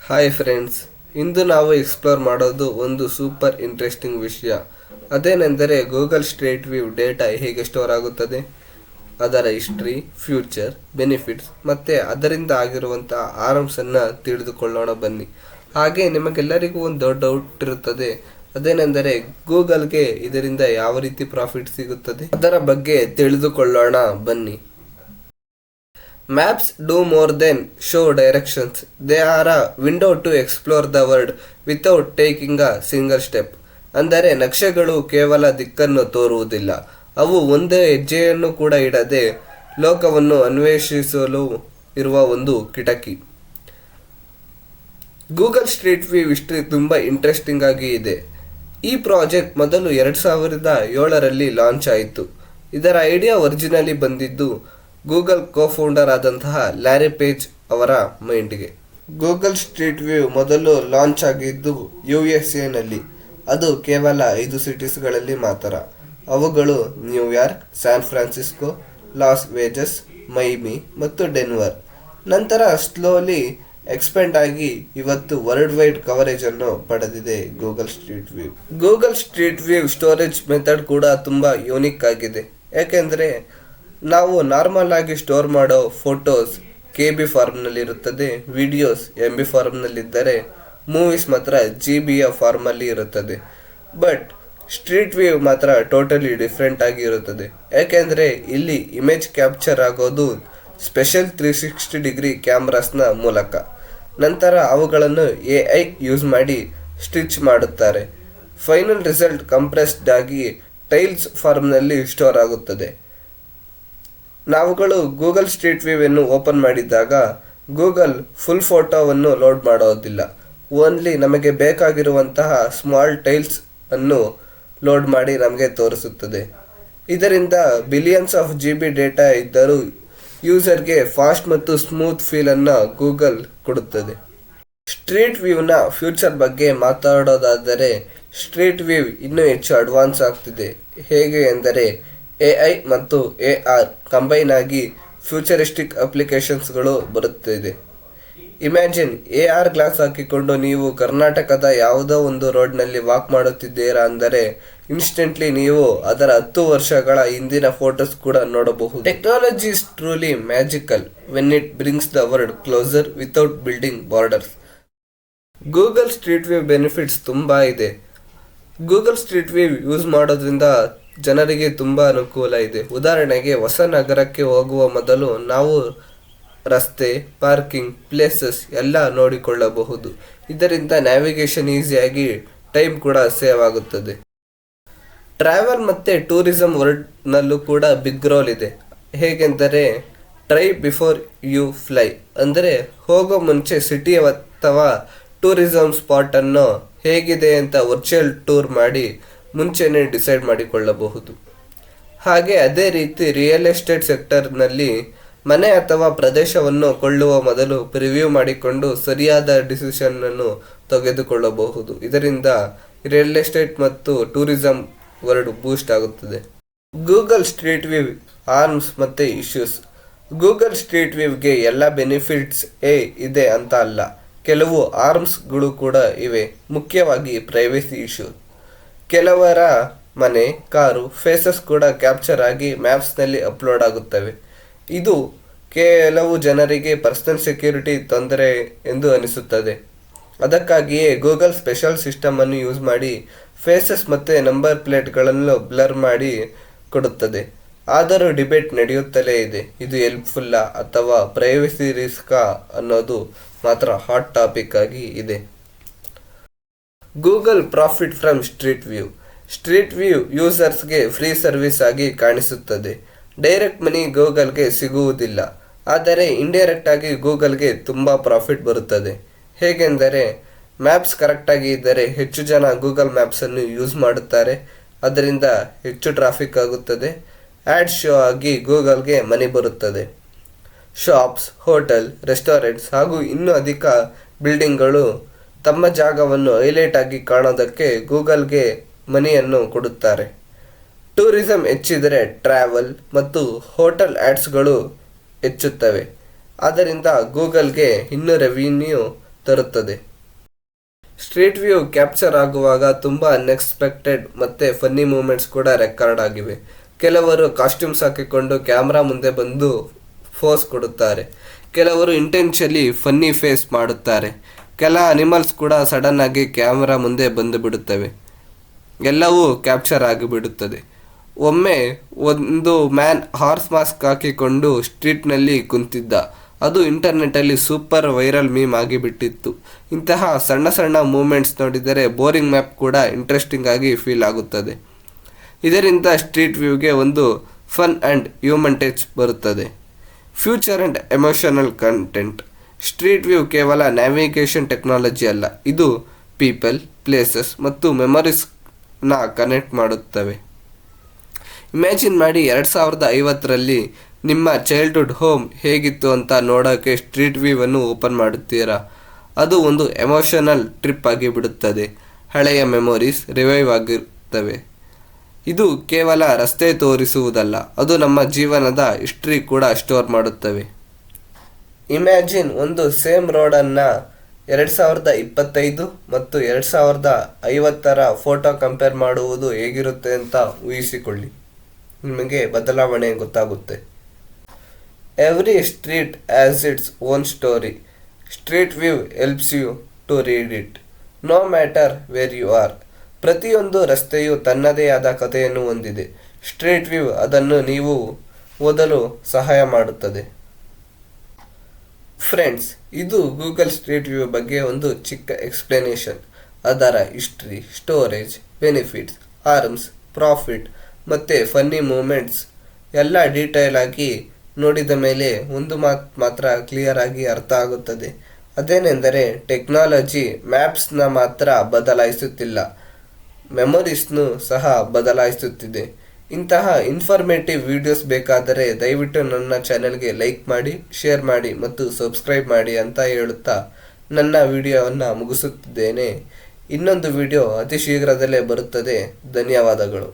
Hi friends, ಇಂದು ನಾವು explore ಮಾಡೋದು ಒಂದು ಸೂಪರ್ ಇಂಟ್ರೆಸ್ಟಿಂಗ್ ವಿಷಯ. ಅದೇನೆಂದರೆ ಗೂಗಲ್ ಸ್ಟ್ರೀಟ್ ವ್ಯೂ ಡೇಟಾ ಹೇಗೆ ಸ್ಟೋರ್ ಆಗುತ್ತದೆ, ಅದರ ಹಿಸ್ಟ್ರಿ, ಫ್ಯೂಚರ್, ಬೆನಿಫಿಟ್ಸ್ ಮತ್ತು ಅದರಿಂದ ಆಗಿರುವಂತಹ ಆರಾಮ್ಸನ್ನು ತಿಳಿದುಕೊಳ್ಳೋಣ ಬನ್ನಿ. ಹಾಗೆ ನಿಮಗೆಲ್ಲರಿಗೂ ಒಂದು ದೊಡ್ಡ ಡೌಟ್ ಇರುತ್ತದೆ, ಅದೇನೆಂದರೆ ಗೂಗಲ್ಗೆ ಇದರಿಂದ ಯಾವ ರೀತಿ ಪ್ರಾಫಿಟ್ ಸಿಗುತ್ತದೆ, ಅದರ ಬಗ್ಗೆ ತಿಳಿದುಕೊಳ್ಳೋಣ ಬನ್ನಿ. Maps do more than show directions. They are a window to explore the world without taking a single step. ಅಂದರೆ ನಕ್ಷೆಗಳು ಕೇವಲ ದಿಕ್ಕನ್ನು ತೋರುವುದಿಲ್ಲ, ಅವು ಒಂದೇ ಹೆಜ್ಜೆಯನ್ನು ಕೂಡ ಇಡದೆ ಲೋಕವನ್ನು ಅನ್ವೇಷಿಸಲು ಇರುವ ಒಂದು ಕಿಟಕಿ. ಗೂಗಲ್ ಸ್ಟ್ರೀಟ್ ವ್ಯೂ ಹಿಸ್ಟ್ರಿ ತುಂಬ ಇಂಟ್ರೆಸ್ಟಿಂಗ್ ಆಗಿ ಇದೆ. ಈ ಪ್ರಾಜೆಕ್ಟ್ ಮೊದಲು 2007ರಲ್ಲಿ ಲಾಂಚ್ ಆಯಿತು. ಇದರ ಐಡಿಯಾ ಒರಿಜಿನಲಿ ಬಂದಿದ್ದು ಗೂಗಲ್ ಕೋಫೌಂಡರ್ ಆದಂತಹ ಲ್ಯಾರಿ ಪೇಜ್ ಅವರ ಮೈಂಡ್ಗೆ. ಗೂಗಲ್ ಸ್ಟ್ರೀಟ್ ವ್ಯೂ ಮೊದಲು ಲಾಂಚ್ ಆಗಿದ್ದು USA ನಲ್ಲಿ. ಅದು ಕೇವಲ 5 ಸಿಟೀಸ್ಗಳಲ್ಲಿ ಮಾತ್ರ. ಅವುಗಳು New York, San Francisco, Las Vegas, Miami ಮತ್ತು ಡೆನ್ವರ್. ನಂತರ ಸ್ಲೋಲಿ ಎಕ್ಸ್ಪೆಂಡ್ ಆಗಿ ಇವತ್ತು ವರ್ಲ್ಡ್ ವೈಡ್ ಕವರೇಜ್ ಅನ್ನು ಪಡೆದಿದೆ Google street view. Google street view storage method ಕೂಡ ತುಂಬ ಯೂನಿಕ್ ಆಗಿದೆ. ಯಾಕೆಂದರೆ ನಾವು ನಾರ್ಮಲ್ ಆಗಿ ಸ್ಟೋರ್ ಮಾಡೋ ಫೋಟೋಸ್ KB ಫಾರ್ಮ್ನಲ್ಲಿ ಇರುತ್ತದೆ, ವಿಡಿಯೋಸ್ MB ಫಾರ್ಮ್ನಲ್ಲಿದ್ದರೆ, ಮೂವೀಸ್ ಮಾತ್ರ GBಯ ಫಾರ್ಮಲ್ಲಿ ಇರುತ್ತದೆ. ಬಟ್ ಸ್ಟ್ರೀಟ್ ವ್ಯೂ ಮಾತ್ರ ಟೋಟಲಿ ಡಿಫ್ರೆಂಟ್ ಆಗಿ ಇರುತ್ತದೆ. ಯಾಕೆಂದರೆ ಇಲ್ಲಿ ಇಮೇಜ್ ಕ್ಯಾಪ್ಚರ್ ಆಗೋದು ಸ್ಪೆಷಲ್ 360 ಕ್ಯಾಮ್ರಾಸ್ನ ಮೂಲಕ. ನಂತರ ಅವುಗಳನ್ನು AI ಯೂಸ್ ಮಾಡಿ ಸ್ಟಿಚ್ ಮಾಡುತ್ತಾರೆ. ಫೈನಲ್ ರಿಸಲ್ಟ್ ಕಂಪ್ರೆಸ್ಡ್ ಆಗಿ ಟೈಲ್ಸ್ ಫಾರ್ಮ್ನಲ್ಲಿ ಸ್ಟೋರ್ ಆಗುತ್ತದೆ. ನಾವುಗಳು ಗೂಗಲ್ ಸ್ಟ್ರೀಟ್ ವ್ಯೂವನ್ನು ಓಪನ್ ಮಾಡಿದಾಗ ಗೂಗಲ್ ಫುಲ್ ಫೋಟೋವನ್ನು ಲೋಡ್ ಮಾಡೋದಿಲ್ಲ. ಓನ್ಲಿ ನಮಗೆ ಬೇಕಾಗಿರುವಂತಹ ಸ್ಮಾಲ್ ಟೈಲ್ಸ್ ಅನ್ನು ಲೋಡ್ ಮಾಡಿ ನಮಗೆ ತೋರಿಸುತ್ತದೆ. ಇದರಿಂದ ಬಿಲಿಯನ್ಸ್ ಆಫ್ GB ಡೇಟಾ ಇದ್ದರೂ ಯೂಸರ್ಗೆ ಫಾಸ್ಟ್ ಮತ್ತು ಸ್ಮೂತ್ ಫೀಲನ್ನು ಗೂಗಲ್ ಕೊಡುತ್ತದೆ. ಸ್ಟ್ರೀಟ್ ವ್ಯೂನ ಫ್ಯೂಚರ್ ಬಗ್ಗೆ ಮಾತಾಡೋದಾದರೆ ಸ್ಟ್ರೀಟ್ ವ್ಯೂ ಇನ್ನೂ ಹೆಚ್ಚು ಅಡ್ವಾನ್ಸ್ ಆಗ್ತಿದೆ. ಹೇಗೆ ಎಂದರೆ AI ಮತ್ತು AR ಕಂಬೈನ್ ಆಗಿ ಫ್ಯೂಚರಿಸ್ಟಿಕ್ ಅಪ್ಲಿಕೇಶನ್ಸ್ಗಳು ಬರುತ್ತಿದೆ. ಇಮ್ಯಾಜಿನ್ AR ಗ್ಲಾಸ್ ಹಾಕಿಕೊಂಡು ನೀವು ಕರ್ನಾಟಕದ ಯಾವುದೋ ಒಂದು ರೋಡ್ನಲ್ಲಿ ವಾಕ್ ಮಾಡುತ್ತಿದ್ದೀರಾ ಅಂದರೆ ಇನ್ಸ್ಟೆಂಟ್ಲಿ ನೀವು ಅದರ 10 ವರ್ಷಗಳ ಹಿಂದಿನ ಫೋಟೋಸ್ ಕೂಡ ನೋಡಬಹುದು. Technology is truly magical when it brings the world closer without building borders. Google street view benefits ತುಂಬ ಇದೆ. ಗೂಗಲ್ ಸ್ಟ್ರೀಟ್ ವ್ಯೂ ಯೂಸ್ ಮಾಡೋದ್ರಿಂದ ಜನರಿಗೆ ತುಂಬ ಅನುಕೂಲ ಇದೆ. ಉದಾಹರಣೆಗೆ ಹೊಸ ನಗರಕ್ಕೆ ಹೋಗುವ ಮೊದಲು ನಾವು ರಸ್ತೆ, ಪಾರ್ಕಿಂಗ್ ಪ್ಲೇಸಸ್ ಎಲ್ಲ ನೋಡಿಕೊಳ್ಳಬಹುದು. ಇದರಿಂದ ನ್ಯಾವಿಗೇಷನ್ ಈಸಿಯಾಗಿ ಟೈಮ್ ಕೂಡ ಸೇವ್ ಆಗುತ್ತದೆ. ಟ್ರಾವೆಲ್ ಮತ್ತು ಟೂರಿಸಂ ವರ್ಲ್ಡ್ನಲ್ಲೂ ಕೂಡ ಬಿಗ್ ರೋಲ್ ಇದೆ. ಹೇಗೆಂದರೆ ಟ್ರೈ ಬಿಫೋರ್ ಯು ಫ್ಲೈ, ಅಂದರೆ ಹೋಗೋ ಮುಂಚೆ ಸಿಟಿ ಅಥವಾ ಟೂರಿಸಂ ಸ್ಪಾಟನ್ನು ಹೇಗಿದೆ ಅಂತ ವರ್ಚುವಲ್ ಟೂರ್ ಮಾಡಿ ಮುಂಚೆನೇ ಡಿಸೈಡ್ ಮಾಡಿಕೊಳ್ಳಬಹುದು. ಹಾಗೆ ಅದೇ ರೀತಿ ರಿಯಲ್ ಎಸ್ಟೇಟ್ ಸೆಕ್ಟರ್ನಲ್ಲಿ ಮನೆ ಅಥವಾ ಪ್ರದೇಶವನ್ನು ಕೊಳ್ಳುವ ಮೊದಲು ಪ್ರಿವ್ಯೂ ಮಾಡಿಕೊಂಡು ಸರಿಯಾದ ಡಿಸಿಷನ್ನನ್ನು ತೆಗೆದುಕೊಳ್ಳಬಹುದು. ಇದರಿಂದ ರಿಯಲ್ ಎಸ್ಟೇಟ್ ಮತ್ತು ಟೂರಿಸಂ ವರ್ಲ್ಡ್ ಬೂಸ್ಟ್ ಆಗುತ್ತದೆ. ಗೂಗಲ್ ಸ್ಟ್ರೀಟ್ ವ್ಯೂ ಆರ್ಮ್ಸ್ ಮತ್ತು ಇಶ್ಯೂಸ್. ಗೂಗಲ್ ಸ್ಟ್ರೀಟ್ ವ್ಯೂಗೆ ಎಲ್ಲ ಬೆನಿಫಿಟ್ಸ್ ಇದೆ ಅಂತ ಅಲ್ಲ, ಕೆಲವು ಆರ್ಮ್ಸ್ಗಳು ಕೂಡ ಇವೆ. ಮುಖ್ಯವಾಗಿ ಪ್ರೈವೇಸಿ ಇಶ್ಯೂ. ಕೆಲವರ ಮನೆ, ಕಾರು, ಫೇಸಸ್ ಕೂಡ ಕ್ಯಾಪ್ಚರ್ ಆಗಿ ಮ್ಯಾಪ್ಸ್ನಲ್ಲಿ ಅಪ್ಲೋಡ್ ಆಗುತ್ತವೆ. ಇದು ಕೆಲವು ಜನರಿಗೆ ಪರ್ಸನಲ್ ಸೆಕ್ಯೂರಿಟಿ ತೊಂದರೆ ಎಂದು ಅನಿಸುತ್ತದೆ. ಅದಕ್ಕಾಗಿಯೇ ಗೂಗಲ್ ಸ್ಪೆಷಲ್ ಸಿಸ್ಟಮನ್ನು ಯೂಸ್ ಮಾಡಿ ಫೇಸಸ್ ಮತ್ತು ನಂಬರ್ ಪ್ಲೇಟ್ಗಳನ್ನು ಬ್ಲರ್ ಮಾಡಿ ಕೊಡುತ್ತದೆ. ಆದರೂ ಡಿಬೇಟ್ ನಡೆಯುತ್ತಲೇ ಇದೆ. ಇದು ಹೆಲ್ಪ್ಫುಲ್ಲಾ ಅಥವಾ ಪ್ರೈವಸಿ ರಿಸ್ಕಾ ಅನ್ನೋದು ಮಾತ್ರ ಹಾಟ್ ಟಾಪಿಕ್ ಆಗಿ ಇದೆ. Google profit from street view. Street view ಯೂಸರ್ಸ್ಗೆ ಫ್ರೀ ಸರ್ವಿಸ್ ಆಗಿ ಕಾಣಿಸುತ್ತದೆ. ಡೈರೆಕ್ಟ್ ಮನಿ ಗೂಗಲ್ಗೆ ಸಿಗುವುದಿಲ್ಲ, ಆದರೆ ಇಂಡೈರೆಕ್ಟ್ ಆಗಿ ಗೂಗಲ್ಗೆ ತುಂಬ ಪ್ರಾಫಿಟ್ ಬರುತ್ತದೆ. ಹೇಗೆಂದರೆ ಮ್ಯಾಪ್ಸ್ ಕರೆಕ್ಟಾಗಿ ಇದ್ದರೆ ಹೆಚ್ಚು ಜನ ಗೂಗಲ್ ಮ್ಯಾಪ್ಸನ್ನು ಯೂಸ್ ಮಾಡುತ್ತಾರೆ, ಅದರಿಂದ ಹೆಚ್ಚು ಟ್ರಾಫಿಕ್ ಆಗುತ್ತದೆ. ಆ್ಯಡ್ ಶೋ ಆಗಿ ಗೂಗಲ್ಗೆ ಮನಿ ಬರುತ್ತದೆ. ಶಾಪ್ಸ್, ಹೋಟೆಲ್, ರೆಸ್ಟೋರೆಂಟ್ಸ್ ಹಾಗೂ ಇನ್ನೂ ಅಧಿಕ ಬಿಲ್ಡಿಂಗ್ಗಳು ತಮ್ಮ ಜಾಗವನ್ನು ಹೈಲೈಟ್ ಆಗಿ ಕಾಣೋದಕ್ಕೆ ಗೂಗಲ್ಗೆ ಮನಿಯನ್ನು ಕೊಡುತ್ತಾರೆ. ಟೂರಿಸಂ ಹೆಚ್ಚಿದರೆ ಟ್ರಾವೆಲ್ ಮತ್ತು ಹೋಟೆಲ್ ಆ್ಯಡ್ಸ್ಗಳು ಹೆಚ್ಚುತ್ತವೆ. ಆದ್ದರಿಂದ ಗೂಗಲ್ಗೆ ಇನ್ನೂ ರೆವಿನ್ಯೂ ತರುತ್ತದೆ. ಸ್ಟ್ರೀಟ್ ವ್ಯೂ ಕ್ಯಾಪ್ಚರ್ ಆಗುವಾಗ ತುಂಬ ಅನ್ಎಕ್ಸ್ಪೆಕ್ಟೆಡ್ ಮತ್ತು ಫನ್ನಿ ಮೂಮೆಂಟ್ಸ್ ಕೂಡ ರೆಕಾರ್ಡ್ ಆಗಿವೆ. ಕೆಲವರು ಕಾಸ್ಟ್ಯೂಮ್ಸ್ ಹಾಕಿಕೊಂಡು ಕ್ಯಾಮ್ರಾ ಮುಂದೆ ಬಂದು ಫೋಸ್ ಕೊಡುತ್ತಾರೆ. ಕೆಲವರು ಇಂಟೆನ್ಷಲಿ ಫನ್ನಿ ಫೇಸ್ ಮಾಡುತ್ತಾರೆ. ಕೆಲ ಅನಿಮಲ್ಸ್ ಕೂಡ ಸಡನ್ ಆಗಿ ಕ್ಯಾಮ್ರಾ ಮುಂದೆ ಬಂದು ಬಿಡುತ್ತವೆ. ಎಲ್ಲವೂ ಕ್ಯಾಪ್ಚರ್ ಆಗಿಬಿಡುತ್ತದೆ. ಒಮ್ಮೆ ಒಂದು ಮ್ಯಾನ್ ಹಾರ್ಸ್ ಮಾಸ್ಕ್ ಹಾಕಿಕೊಂಡು ಸ್ಟ್ರೀಟ್ನಲ್ಲಿ ಕುಂತಿದ್ದ. ಅದು ಇಂಟರ್ನೆಟ್ಟಲ್ಲಿ ಸೂಪರ್ ವೈರಲ್ ಮೀಮ್ ಆಗಿಬಿಟ್ಟಿತ್ತು. ಇಂತಹ ಸಣ್ಣ ಸಣ್ಣ ಮೂಮೆಂಟ್ಸ್ ನೋಡಿದರೆ ಬೋರಿಂಗ್ ಮ್ಯಾಪ್ ಕೂಡ ಇಂಟ್ರೆಸ್ಟಿಂಗ್ ಆಗಿ ಫೀಲ್ ಆಗುತ್ತದೆ. ಇದರಿಂದ ಸ್ಟ್ರೀಟ್ ವ್ಯೂಗೆ ಒಂದು ಫನ್ ಆ್ಯಂಡ್ ಹ್ಯೂಮನ್ ಟಚ್ ಬರುತ್ತದೆ. Future and emotional content. Street view ಕೇವಲ ನ್ಯಾವಿಗೇಷನ್ ಟೆಕ್ನಾಲಜಿ ಅಲ್ಲ, ಇದು ಪೀಪಲ್, ಪ್ಲೇಸಸ್ ಮತ್ತು ಮೆಮೊರೀಸ್ನ ಕನೆಕ್ಟ್ ಮಾಡುತ್ತವೆ. ಇಮ್ಯಾಜಿನ್ ಮಾಡಿ 2050ರಲ್ಲಿ ನಿಮ್ಮ ಚೈಲ್ಡ್ಹುಡ್ ಹೋಮ್ ಹೇಗಿತ್ತು ಅಂತ ನೋಡೋಕ್ಕೆ ಸ್ಟ್ರೀಟ್ ವ್ಯೂವನ್ನು ಓಪನ್ ಮಾಡುತ್ತೀರಾ. ಅದು ಒಂದು ಎಮೋಷನಲ್ ಟ್ರಿಪ್ ಆಗಿಬಿಡುತ್ತದೆ. ಹಳೆಯ ಮೆಮೊರೀಸ್ ರಿವೈವ್ ಆಗಿರುತ್ತವೆ. ಇದು ಕೇವಲ ರಸ್ತೆ ತೋರಿಸುವುದಲ್ಲ, ಅದು ನಮ್ಮ ಜೀವನದ ಹಿಸ್ಟ್ರಿ ಕೂಡ ಸ್ಟೋರ್ ಮಾಡುತ್ತವೆ. ಇಮ್ಯಾಜಿನ್ ಒಂದು ಸೇಮ್ ರೋಡನ್ನು 2025 ಮತ್ತು 2050ರ ಫೋಟೋ ಕಂಪೇರ್ ಮಾಡುವುದು ಹೇಗಿರುತ್ತೆ ಅಂತ ಊಹಿಸಿಕೊಳ್ಳಿ. ನಿಮಗೆ ಬದಲಾವಣೆ ಗೊತ್ತಾಗುತ್ತೆ. Every street has its own story. Street view helps you to read it no matter where you are. ಪ್ರತಿಯೊಂದು ರಸ್ತೆಯು ತನ್ನದೇ ಆದ ಕಥೆಯನ್ನು ಹೊಂದಿದೆ. ಸ್ಟ್ರೀಟ್ ವ್ಯೂ ಅದನ್ನು ನೀವು ಓದಲು ಸಹಾಯ ಮಾಡುತ್ತದೆ. ಫ್ರೆಂಡ್ಸ್, ಇದು ಗೂಗಲ್ ಸ್ಟ್ರೀಟ್ ವ್ಯೂ ಬಗ್ಗೆ ಒಂದು ಚಿಕ್ಕ ಎಕ್ಸ್ಪ್ಲನೇಷನ್. ಅದರ history, storage, benefits, harms, profit ಮತ್ತು ಫನ್ನಿ ಮೂಮೆಂಟ್ಸ್ ಎಲ್ಲ ಡೀಟೇಲ್ ಆಗಿ ನೋಡಿದ ಮೇಲೆ ಒಂದು ಮಾತು ಮಾತ್ರ ಕ್ಲಿಯರ್ ಆಗಿ ಅರ್ಥ ಆಗುತ್ತದೆ. ಅದೇನೆಂದರೆ ಟೆಕ್ನಾಲಜಿ ಮ್ಯಾಪ್ಸ್ನ ಮಾತ್ರ ಬದಲಾಯಿಸುತ್ತಿಲ್ಲ, ಮೆಮೊರೀಸ್ನು ಸಹ ಬದಲಾಯಿಸುತ್ತಿದೆ. ಇಂತಹ ಇನ್ಫಾರ್ಮೇಟಿವ್ ವಿಡಿಯೋಸ್ ಬೇಕಾದರೆ ದಯವಿಟ್ಟು ನನ್ನ ಚಾನೆಲ್ಗೆ ಲೈಕ್ ಮಾಡಿ, ಶೇರ್ ಮಾಡಿ ಮತ್ತು ಸಬ್ಸ್ಕ್ರೈಬ್ ಮಾಡಿ ಅಂತ ಹೇಳುತ್ತಾ ನನ್ನ ವಿಡಿಯೋವನ್ನು ಮುಗಿಸುತ್ತಿದ್ದೇನೆ. ಇನ್ನೊಂದು ವಿಡಿಯೋ ಅತಿ ಶೀಘ್ರದಲ್ಲೇ ಬರುತ್ತದೆ. ಧನ್ಯವಾದಗಳು.